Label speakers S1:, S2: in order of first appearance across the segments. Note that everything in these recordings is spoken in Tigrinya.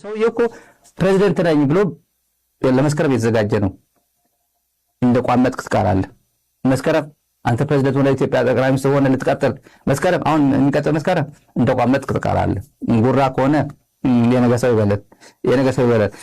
S1: ሰውዬው እኮ ፕሬዝዳንት ነኝ ብሎ ለመስከረም የተዘጋጀ ነው። እንደ ቋመጥ ቅስቃር አለ። መስከረም አንተ ፕሬዝዳንት ሆነ ኢትዮጵያ ጠቅላይ ሚኒስትር ሆነ ልትቀጥል መስከረም አሁን እንቀጥል መስከረም እንደ ቋመጥ ቅስቃር አለ። ጉራ ከሆነ የነገሰው ይበላል።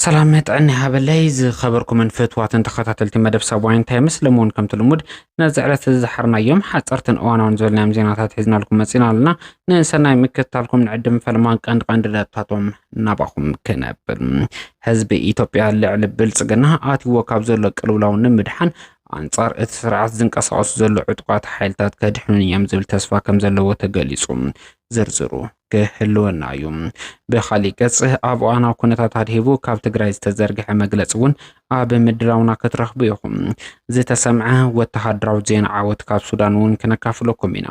S2: سلام متعني هابلي ز خبركم من فتوات تخطات مدب سبوين تامس لمون كم تلمود نزعلت الزحرنا يوم حصرتن اوانا ونزولنا مزيناتات حزنا لكم مسينا لنا ننسنا مكتالكم نعدم فلمان قاند لاتاتهم نباخم كنبل حزب إيتوبيا اللي بلصقنا آتي وكاب زلو قلولاو نمدحن አንጻር እትስርዓት ዝንቀሳቀሱ ዘሎ ዕጥቋት ሓይልታት ከድሕኑን እዮም ዝብል ተስፋ ከም ዘለዎ ተገሊጹ ዝርዝሩ ክህልወና እዩ ብኻሊእ ገጽ ኣብ እዋናዊ ኩነታት ኣድሂቡ ካብ ትግራይ ዝተዘርግሐ መግለፂ እውን ኣብ ምድራውና ክትረኽቡ ኢኹም ዝተሰምዐ ወተሃደራዊ ዜና ዓወት ካብ ሱዳን እውን ክነካፍለኩም ኢና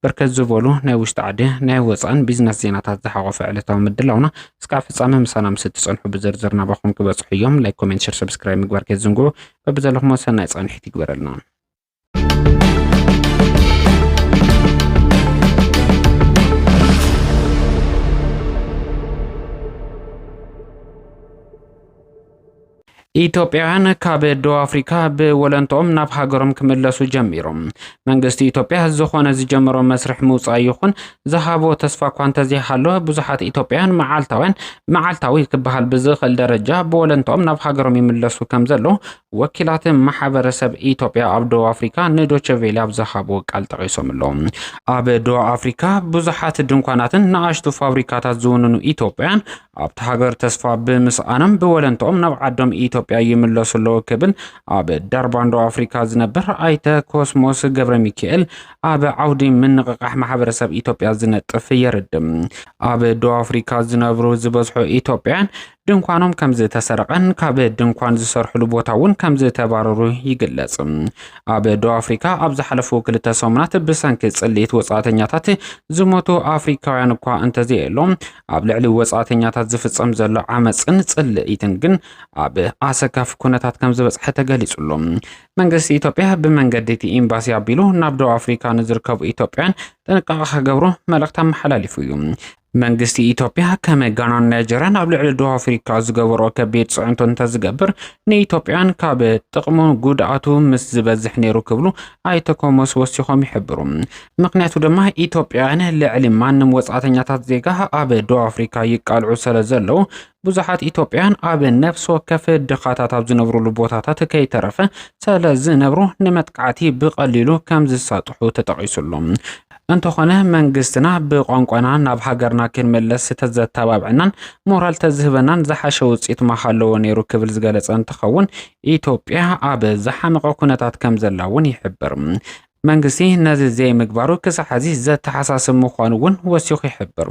S2: بركز زبولو ناي وشت عدي ناي وصان بيزنس زيناتات زحاقو فعلتها ومدلونا اسكع في صامم مسانام ستسعنحو بزرزرنا باخوم كبصحيوم لايك كومنت شير سبسكرايب مقبار كيزنقو فبزالوخ موسان ناي صانحي تكبرلنا ኢትዮጵያውያን ካብ ደቡብ አፍሪካ ብወለንቶም ናብ ሃገሮም ክምለሱ ጀሚሮም መንግስቲ ኢትዮጵያ ዝኾነ ዝጀመሮ መስርሕ ምውጻእ ይኹን ዝሃቦ ተስፋ ኳንተ ዘይሃሎ ብዙሓት ኢትዮጵያውያን መዓልታዊ ክበሃል ብዝኽእል ደረጃ ብወለንቶም ናብ ሃገሮም ይምለሱ ከም ዘሎ ወኪላት ማሕበረሰብ ኢትዮጵያ ኣብ ደቡብ አፍሪካ ንዶቼ ቬለ ኣብ ዝሃቦ ቃል ጠቒሶም ኣለዎም ኣብ ደቡብ አፍሪካ ብዙሓት ድንኳናትን ንኣሽቱ ፋብሪካታት ዝውንኑ ኢትዮጵያውያን ኣብቲ ሃገር ተስፋ ብምስኣኖም ብወለንቶም ናብ ዓዶም ኢትዮጵያ ይምለሱሎ ክብል ኣብ ዳርባን ደቡብ አፍሪካ ዝነብር ኣይተ ኮስሞስ ገብረ ሚካኤል ኣብ ዓውዲ ምንቅቃሕ ማሕበረሰብ ኢትዮጵያ ዝነጥፍ የርድም ኣብ ደቡብ አፍሪካ ዝነብሩ ዝበዝሑ ኢትዮጵያውያን ድንኳኖም ከም ዝተሰረቀን ካብ ድንኳን ዝሰርሕሉ ቦታ እውን ከም ዝተባረሩ ይግለጽ ኣብ ደቡብ አፍሪካ ኣብ ዝሓለፉ ክልተ ሰሙናት ብሰንኪ ጽልኢት ወጻእተኛታት ዝሞቱ ኣፍሪካውያን እኳ እንተዘይሎም ኣብ ልዕሊ ወጻእተኛታት ዝፍጸም ዘሎ ዓመፅን ጽልኢትን ግን ኣብ ኣሰካፍ ኩነታት ከም ዝበጽሐ ተገሊጹሎም መንግስቲ ኢትዮጵያ ብመንገዲ ኤምባሲ ኣቢሉ ናብ ደቡብ አፍሪካ ንዝርከቡ ኢትዮጵያውያን ጥንቃቐ ክገብሩ መልእኽቲ ኣመሓላሊፉ እዩ መንግስቲ ኢትዮጵያ ከመይ ጋናን ናይጀርያን ኣብ ልዕሊ ደቡብ አፍሪካ ዝገበሮ ከቢድ ጽዕንቶ እንተዝገብር ንኢትዮጵያን ካብ ጥቕሙ ጉድኣቱ ምስ ዝበዝሕ ነይሩ ክብሉ ኣይተኮመስ ወሲኾም ይሕብሩ ምክንያቱ ድማ ኢትዮጵያውያን ልዕሊ ማንም ወጻእተኛታት ዜጋ ኣብ ደቡብ አፍሪካ ይቃልዑ ስለ ዘለው ብዙሓት ኢትዮጵያውያን ኣብ ነፍሲ ወከፍ ድኻታት ኣብ ዝነብሩሉ ቦታታት ከይተረፈ ስለ ዝነብሩ ንመጥቃዕቲ ብቐሊሉ ከም ዝሳጥሑ ተጠቒሱሎም እንተኾነ መንግስትና ብቋንቋና ናብ ሃገርና ክንመለስ ተዘተባብዕናን ሞራል ተዝህበናን ዝሓሸ ውጽኢት ማሃለዎ ነይሩ ክብል ዝገለጸ እንትኸውን ኢትዮጵያ ኣብ ዝሓመቐ ኩነታት ከም ዘላ እውን ይሕብር መንግስቲ ነዚ ዘይምግባሩ ክሳሕዚ ዘተሓሳስብ ምዃኑ እውን ወሲኹ ይሕብር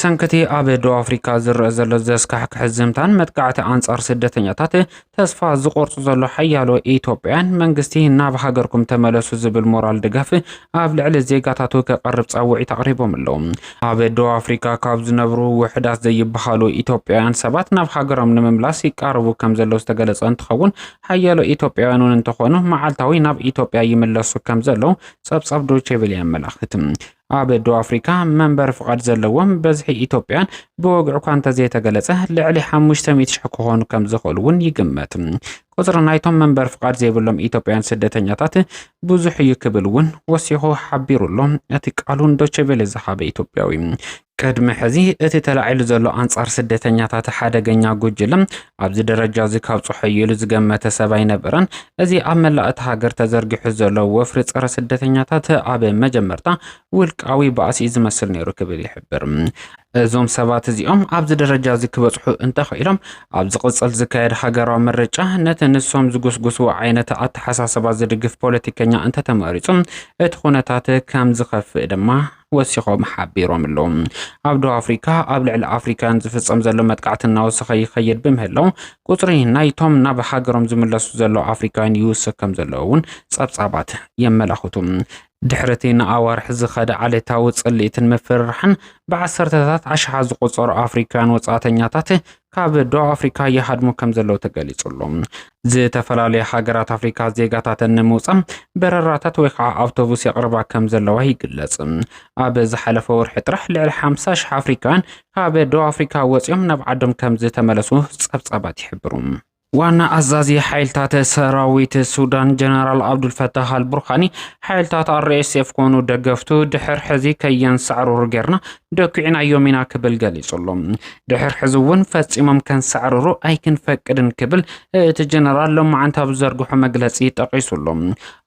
S2: ሰንከቲ ኣብ ደቡብ አፍሪካ ዝረአ ዘሎ ዘስካሕክሕ ዝምታን መጥቃዕቲ አንጻር ስደተኛታት ተስፋ ዝቆርጹ ዘሎ ሓያሎ ኢትዮጵያውያን መንግስቲ ናብ ሃገርኩም ተመለሱ ዝብል ሞራል ድጋፍ ኣብ ልዕሊ ዜጋታቱ ከቕርብ ጻውዒት ኣቕሪቦም ኣለዉ ኣብ ደቡብ አፍሪካ ካብ ዝነብሩ ውሕዳት ዘይበሃሉ ኢትዮጵያውያን ሰባት ናብ ሃገሮም ንምምላስ ይቃረቡ ከም ዘለው ዝተገለጸ እንትኸውን ሓያሎ ኢትዮጵያውያን እንትኾኑ መዓልታዊ ናብ ኢትዮጵያ ይምለሱ ከም ዘለው ጸብጻብ ዶቼ ቬለ ያመላኽትም ኣብ ደቡብ አፍሪካ መንበር ፍቃድ ዘለዎም በዝሒ ኢትዮጵያን ብወግዑ እኳ እንተዘይተገለጸ ልዕሊ 500,000 ክኾኑ ከም ዝኽእሉ እውን ይግመት ቁጽሪ ናይቶም መንበር ፍቃድ ዘይብሎም ኢትዮጵያውያን ስደተኛታት ብዙሕ እዩ ክብል እውን ወሲኹ ሓቢሩሎም እቲ ቃሉን ዶቼ ቬለ ዝሃበ ኢትዮጵያዊ ቅድሚ ሕዚ እቲ ተላዒሉ ዘሎ አንጻር ስደተኛታት ሓደገኛ ጉጅለም ኣብዚ ደረጃ ካብ ጽሕይሉ ዝገመተ ሰብ ኣይነበረን እዚ ኣብ መላእቲ ሃገር ተዘርጊሑ ዘሎ ወፍሪ ጸረ ስደተኛታት ኣብ መጀመርታ ውልቃዊ ባእሲ ዝመስል ነይሩ ክብል ይሕብር እዞም ሰባት እዚኦም ኣብዚ ደረጃ ክበጽሑ እንተኽኢሎም ኣብ ዝቕጽል ዝካየድ ሃገራዊ ምርጫ ነቲ ንሶም ዝጉስጉሱ ዓይነት ኣተሓሳስባ ዝድግፍ ፖለቲከኛ እንተተመሪጹ እቲ ኩነታት ከም ዝኸፍእ ድማ ወሲኾም ሓቢሮም ኣለዉ ኣብ ደቡብ አፍሪካ ኣብ ልዕሊ ኣፍሪካን ዝፍጸም ዘሎ መጥቃዕቲ እናወሰኸ ይኸይድ ብምህላው ቁጽሪ ናይቶም ናብ ሃገሮም ዝምለሱ ዘሎ ኣፍሪካውያን ይውስኽ ከም ዘለዎ እውን ጸብጻባት የመላኽቱ ድሕረቴን ኣዋርሕ ዝኸደ ዓሌታዊ ጽልኢትን ምፍርራሕን ብዓሰርተታት ዓሽሓ ዝቑጸሩ ኣፍሪካውያን ወጻእተኛታት ካብ ደቡብ ኣፍሪካ ይሃድሙ ከም ዘለዉ ተገሊጹሎም ዝተፈላለዩ ሃገራት ኣፍሪካ ዜጋታትን ንምውጻእ በረራታት ወይ ከዓ ኣውቶቡስ የቕርባ ከም ዘለዋ ይግለጽ። ኣብ ዝሓለፈ ወርሒ ጥራሕ ልዕሊ 50,000 ኣፍሪካውያን ካብ ደቡብ ኣፍሪካ ወፂኦም ናብ ዓዶም ከም ዝተመለሱ ጸብጻባት ይሕብሩ። ዋና አዛዚ ሓይልታት ሰራዊት ሱዳን ጀነራል አብዱልፈታህ አልቡርሃኒ ሓይልታት RSF ኮኑ ደገፍቱ ድሕር ሕዚ ከየንሰዕርሩ ጌርና ደኩዕናዮም ኢና ክብል ገሊጹሎም ድሕር ሕዚ እውን ፈጺሞም ከንሰዕርሩ ኣይክንፈቅድን ክብል እቲ ጀነራል ሎማዓንቲ ኣብ ዘርግሑ መግለጺ ጠቂሱሎም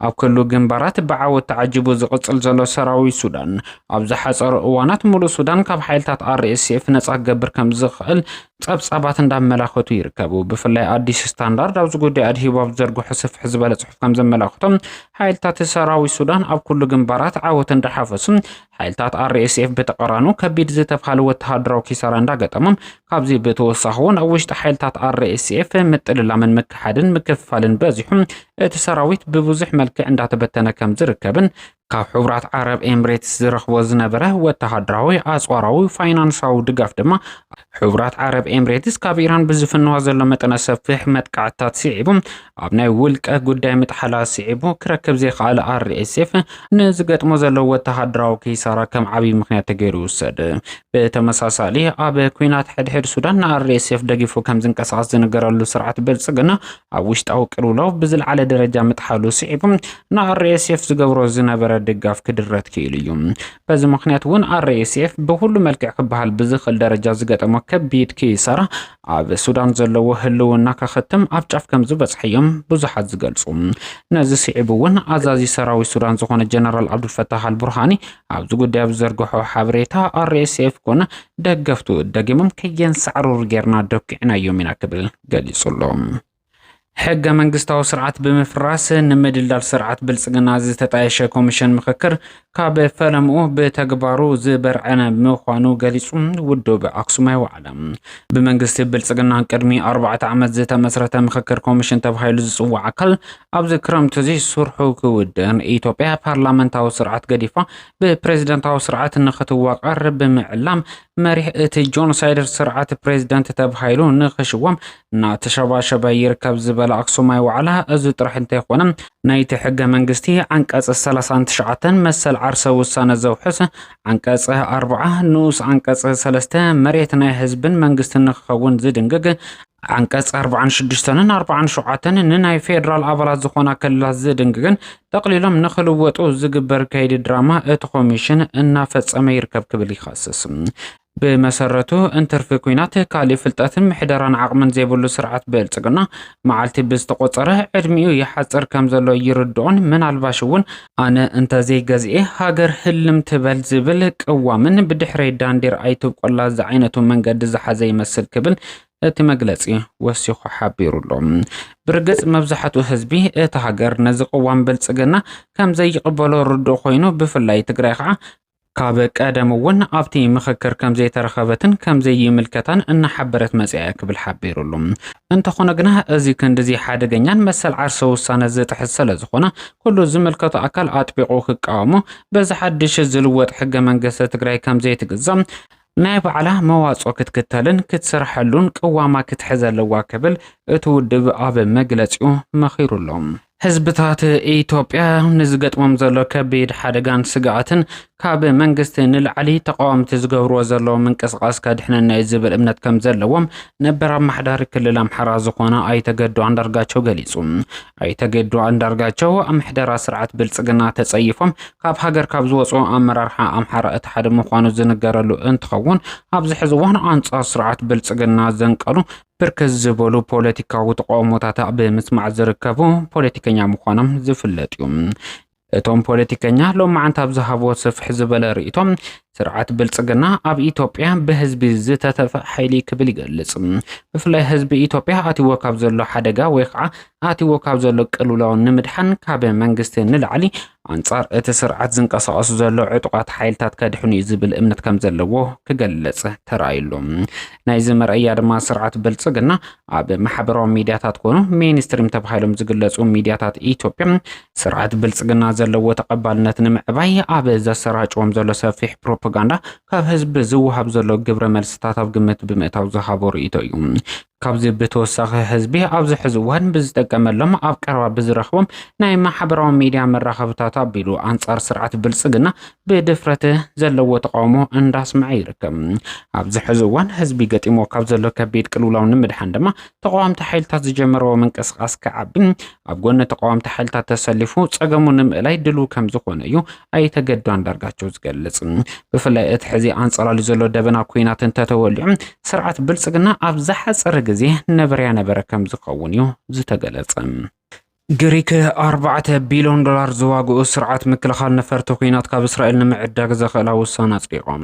S2: ኣብ ኩሉ ግንባራት ብዓወት ተዓጅቡ ዝቕጽል ዘሎ ሰራዊት ሱዳን ኣብ ዝሓጸሩ እዋናት ሙሉእ ሱዳን ካብ ሓይልታት RSF ነጻ ክገብር ከም ዝኽእል ጸብጻባት እንዳመላኸቱ ይርከቡ ብፍላይ አዲስ ስታንዳርድ ኣብ ዝጉዳይ ኣድሂቡ ኣብ ዘርግሑ ስፍሕ ዝበለ ጽሑፍ ከም ዘመላኽቶም ሓይልታት ሰራዊት ሱዳን ኣብ ኩሉ ግንባራት ዓወት እንዳሓፈሱ ሓይልታት RSF በተቀራኑ ከቢድ ዝተብሃለ ወተሃደራዊ ኪሳራ እንዳገጠሞም ካብዚ በተወሳኺ እውን ኣብ ውሽጢ ሓይልታት RSF ምጥልላምን ምክሓድን ምክፍፋልን በዚሑም እቲ ሰራዊት ብብዙሕ መልክዕ እንዳተበተነ ከም ዝርከብን ካብ ሕብራት ዓረብ ኤምሬትስ ዝረኽቦ ዝነበረ ወተሃደራዊ ኣጽዋራዊ ፋይናንሳዊ ድጋፍ ድማ ሕብራት ዓረብ ኤምሬትስ ካብ ኢራን ብዝፍንዋ ዘሎ መጠነ ሰፊሕ መጥቃዕትታት ስዒቡ ኣብ ናይ ውልቀ ጉዳይ ምጥሓላ ስዒቡ ክረክብ ዘይከኣለ RSF ንዝገጥሞ ዘሎ ወተሃደራዊ ኪሳራ ከም ዓብይ ምክንያት ተገይሩ ይውሰድ ብተመሳሳሊ ኣብ ኩናት ሕድሕድ ሱዳን RSF ደጊፉ ከም ዝንቀሳቐስ ዝነገረሉ ስርዓት ብልጽግና ኣብ ውሽጣዊ ቅልውላው ብዝለዓለ ደረጃ ምጥሓሉ ስዒቡ RSF ዝገብሮ ዝነበረ ድጋፍ ክድረት ክኢሉ እዩ በዚ ምክንያት እውን RSF ብሁሉ መልክዕ ክበሃል ብዝኽእል ደረጃ ዝገጠሞ ከቢድ ኪሳራ ኣብ ሱዳን ዘለዎ ህልውና ከኸትም ኣብ ጫፍ ከም ዝበጽሐ እዮም ብዙሓት ዝገልጹ ነዚ ስዒቡ እውን ኣዛዚ ሰራዊት ሱዳን ዝኾነ ጀነራል አብዱልፈታህ አልቡርሃኒ ኣብ ዝጉዳይ ኣብ ዘርግሖ ሓበሬታ RSF ኮነ ደገፍቱ ደጊሞም ከየንሰዕርሩ ጌርና ደኪዕናዮም ኢና ክብል ገሊጹሎም ሕገ መንግስታዊ ስርዓት ብምፍራስ ንምድላል ስርዓት ብልጽግና ዝተጣየሸ ኮሚሽን ምክክር ካብ ፈለምኡ ብተግባሩ ዝበርዐነ ምዃኑ ገሊጹ ውድብ ኣክሱማይ ዋዕላ ብመንግስቲ ብልጽግና ቅድሚ 4 ዓመት ዝተመስረተ ምክክር ኮሚሽን ተባሂሉ ዝጽዋዕ ኣካል ኣብዚ ክረምቲ እዚ ስርሑ ክውድን ኢትዮጵያ ፓርላመንታዊ ስርዓት ገዲፋ ብፕሬዝደንታዊ ስርዓት ንኽትዋቀር ብምዕላም መሪሕ እቲ ጆኖሳይደር ስርዓት ፕሬዝደንት ተባሂሉ ንኽሽወም እናተሸባሸበ ይርከብ ዝበለ ኣክሱማይ ዋዕላ እዚ ጥራሕ እንተይኮነ ናይቲ ሕገ መንግስቲ አንቀጽ 39 መሰል ዓርሰ ውሳነ ዘውሕስ አንቀጽ 40 ንኡስ አንቀጽ 3 መሬት ናይ ህዝብን መንግስትን ንኽኸውን ዝድንግግ አንቀጽ 46ን 47ን ንናይ ፌደራል አባላት ዝኾና ክልላት ዝድንግግን ጠቕሊሎም ንኽልወጡ ዝግበር ከይዲ ድራማ እቲ ኮሚሽን እናፈጸመ ይርከብ ክብል ይኸስስ بمسرته انترفي كوينات كالي فلتاتن محدران عقمن زيبولو سرعات بلصقنا معالتي بستقصره ادميو يحصر كمزلو يردون من الباشون انا انت زي غزئه هاجر حلم تبل زبل قوامن بدحري داندير ايتو قلا زعينتو منقد زحازي يمسل كبل እቲ መግለጺ ወሲኹ ሓቢሩሎም ብርግጽ መብዛሕትኡ ህዝቢ እቲ ሃገር ነዚ ቅዋም ብልጽግና ከም ዘይቅበሎ ርድኡ ኮይኑ ብፍላይ ትግራይ ከዓ ካብ ቀደም እውን ኣብቲ ምክክር ከም ዘይተረኸበትን ከም ዘይምልከታን እናሓበረት መጽያ ክብል ሓቢሩሎም እንተኾነ ግና እዚ ክንድዚ ሓደገኛን መሰል ዓርሰ ውሳነ ዝጥሕስ ስለ ዝኾነ ኩሉ ዝምልከቱ ኣካል ኣጥቢቑ ክቃወሙ በዚ ሓድሽ ዝልወጥ ሕገ መንግስቲ ትግራይ ከም ዘይትግዛም ናይ ባዕላ መዋጽኦ ክትክተልን ክትሰርሐሉን ቅዋማ ክትሕዘለዋ ክብል እቲ ውድብ ኣብ መግለጺኡ መኺሩሎም ህዝብታት ኢትዮጵያ ንዝገጥሞም ዘሎ ከቢድ ሓደጋን ስጋኣትን ካብ መንግስቲ ንላዕሊ ተቃወምቲ ዝገብርዎ ዘሎ ምንቅስቃስ ከድሕነና ዝብል እምነት ከም ዘለዎም ነበር ኣማሕዳሪ ክልል ኣምሓራ ዝኾነ ኣይተገዱ አንዳርጋቸው ገሊጹ ኣይተገዱ አንዳርጋቸው ኣምሕዳራ ስርዓት ብልጽግና ተጸይፎም ካብ ሃገር ካብ ዝወጹ ኣመራርሓ ኣምሓራ እቲ ሓደ ምዃኑ ዝነገረሉ እንትኸውን ኣብዚ ሕዚ እዋን ኣንጻር ስርዓት ብልጽግና ዘንቀሉ ብርክት ዝበሉ ፖለቲካዊ ተቃውሞታት ብምስማዕ ዝርከቡ ፖለቲከኛ ምዃኖም ዝፍለጥ እዩ እቶም ፖለቲከኛ ሎማዓንቲ ኣብ ዝሃብዎ ሰፍሕ ዝበለ ርእይቶም ስርዓት ብልጽግና ኣብ ኢትዮጵያ ብህዝቢ ዝተተፈ ሓይሊ ክብል ይገልጽ ብፍላይ ህዝቢ ኢትዮጵያ ኣትይዎ ካብ ዘሎ ሓደጋ ወይ ከዓ ኣትይዎ ካብ ዘሎ ቅልውላው ንምድሓን ካብ መንግስቲ ንላዕሊ አንጻር እቲ ስርዓት ዝንቀሳቀሱ ዘሎ ዕጡቃት ሓይልታት ከድሕኑ ዝብል እምነት ከም ዘለዎ ክገልጽ ተራእዩሉ ናይ ዝመርአያ ድማ ስርዓት ብልጽግና ኣብ ማሕበራዊ ሚድያታት ኮኑ ሜይንስትሪም ተባሂሎም ዝግለጹ ሚድያታት ኢትዮጵያ ስርዓት ብልጽግና ዘለዎ ተቐባልነት ንምዕባይ ኣብ ዘሰራጭዎም ዘሎ ሰፊሕ ፕሮፓጋንዳ ካብ ህዝቢ ዝውሃብ ዘሎ ግብረ መልስታት ኣብ ግምት ብምእታው ዝሃቦ ርእይቶ እዩ ካብዚ ብተወሳኺ ህዝቢ ኣብዚ ሕዚ እዋን ብዝጠቀመሎም ኣብ ቀረባ ብዝረኽቦም ናይ ማሕበራዊ ሚድያ መራኸብታት ኣቢሉ ኣንጻር ስርዓት ብልጽግና ብድፍረት ዘለዎ ተቃውሞ እንዳስምዐ ይርከብ ኣብዚ ሕዚ እዋን ህዝቢ ገጢሞ ካብ ዘሎ ከቢድ ቅልውላው ንምድሓን ድማ ተቃዋምቲ ሓይልታት ዝጀመረዎ ምንቅስቃስ ከዓቢ ኣብ ጎኒ ተቃዋምቲ ሓይልታት ተሰሊፉ ፀገሙ ንምእላይ ድሉ ከም ዝኾነ እዩ ኣይተገዱ አንዳርጋቸው ዝገልጽ ብፍላይ እቲ ሕዚ አንጻራሊ ዘሎ ደበና ኩናት እንተተወልዑ ስርዓት ብልጽግና ኣብ ዝሓፀረ ግዜ ነበረ ከም ዝኸውን እዩ ዝተገለጸ ግሪክ 4 ቢልዮን ዶላር ዝዋግኡ ስርዓት ምክልኻል ነፈርቲ ኩናት ካብ እስራኤል ንምዕዳግ ዘኽእላ ውሳነ ኣጽዲቖም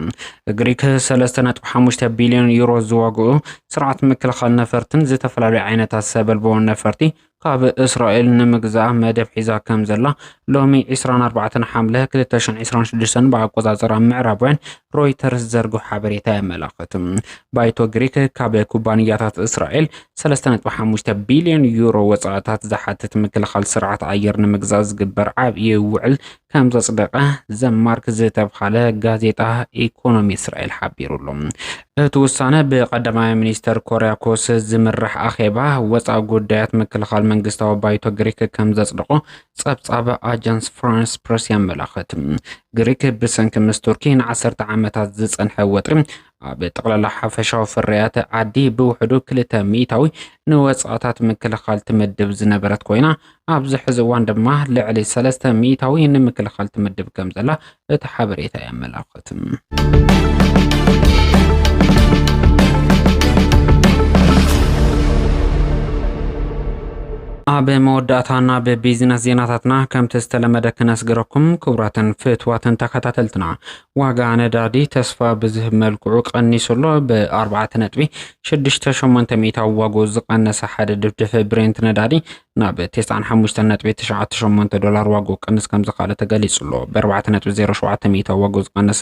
S2: ግሪክ 3.5 ቢልዮን ዩሮ ዝዋግኡ ስርዓት ምክልኻል ነፈርትን ዝተፈላለዩ ዓይነታት ሰበልቦ ነፈርቲ ካብ እስራኤል ንምግዛእ መደብ ሒዛ ከም ዘላ ሎሚ 24 ሓምለ 2026 ብኣቆጻጽራ ምዕራባውያን ሮይተርስ ዘርግሑ ሓበሬታ የመላኽት ባይቶ ግሪክ ካብ ኩባንያታት እስራኤል 3.5 ቢልዮን ዩሮ ወጻእታት ዝሓትት ምክልኻል ስርዓት ኣየር ንምግዛእ ዝግበር ዓብዪ ውዕል ከም ዘጽደቐ ዘማርክ ዝተባህለ ጋዜጣ ኢኮኖሚ እስራኤል ሓቢሩሉ እቲ ውሳነ ብቀዳማይ ሚኒስተር ኮርያኮስ ዝምራሕ ኣኼባ ወጻኢ ጉዳያት ምክልኻል መንግስታዊ ባይቶ ግሪክ ከም ዘጽደቆ ጸብጻብ ኣጃንስ ፍራንስ ፕረስ የመላኽት ግሪክ ብሰንኪ ምስ ቱርኪ ን10 ዓመታት ዝጸንሐ ወጥሪ ኣብ ጠቕላላ ሓፈሻዊ ፍርያት ዓዲ ብውሕዱ 200 ንወጻእታት ምክልኻል ትምድብ ዝነበረት ኮይና ኣብዚ ሕዚ እዋን ድማ ልዕሊ 300 ንምክልኻል ትምድብ ከም ዘላ እቲ ሓበሬታ የመላኽት ኣብ መወዳእታና በቢዝነስ ዜናታትና ከም ተስተለመደ ክነስገረኩም ክቡራትን ፍትዋትን ተከታተልትና ዋጋ ነዳዲ ተስፋ ብዝህ መልክዑ ቀኒሱሎ ብ4.68 ዋጋ ዝቀነሰ ሓደ ድፍድፍ ብሬንት ነዳዲ ናብ 95.98 ዶላር ዋጋ ቀንስ ከም ዝኻለ ተገሊጹሎ ብ4.07 ዋጋ ዝቀነሰ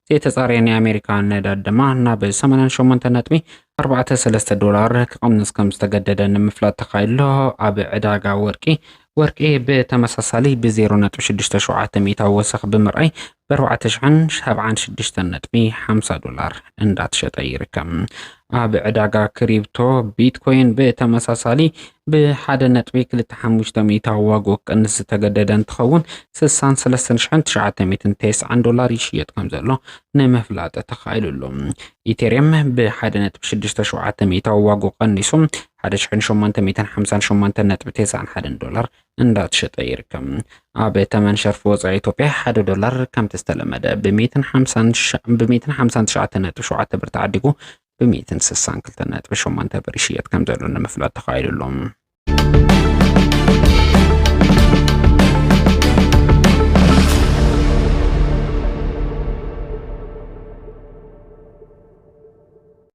S2: ዝተጻረየ ኣሜሪካ ነዳዲ ድማ ናብ 88.43 ዶላር ክቅንስ ከም ዝተገደደ ንምፍላጥ ተኻይሎ ኣብ ዕዳጋ ወርቂ በተመሳሳሊ ብ0.67 ወሰኽ ብምርኣይ ብ476.50 ዶላር እንዳተሸጠ ይርከብ ኣብ ዕዳጋ ክሪፕቶ ቢትኮይን በተመሳሳሊ ብ1.25 ዋጋ ቅንስ ዝተገደደ እንትኸውን 63990 ዶላር ይሽየጥ ከም ዘሎ ንምፍላጥ ተኻይሉሉ ኢቴሪየም ብ1.67 ዋጋ ቀኒሱ 1858.91 ዶላር እንዳተሸጠ ይርከብ ኣብ ተመን ሸርፍ ወጻኢ ኢትዮጵያ 1 ዶላር ከም ተስተለመደ ብ159.7 ብር ተዓዲጉ ብ162.8 ብር ይሽየጥ ከም ዘሎ ንምፍላጥ ተኻይሉሉ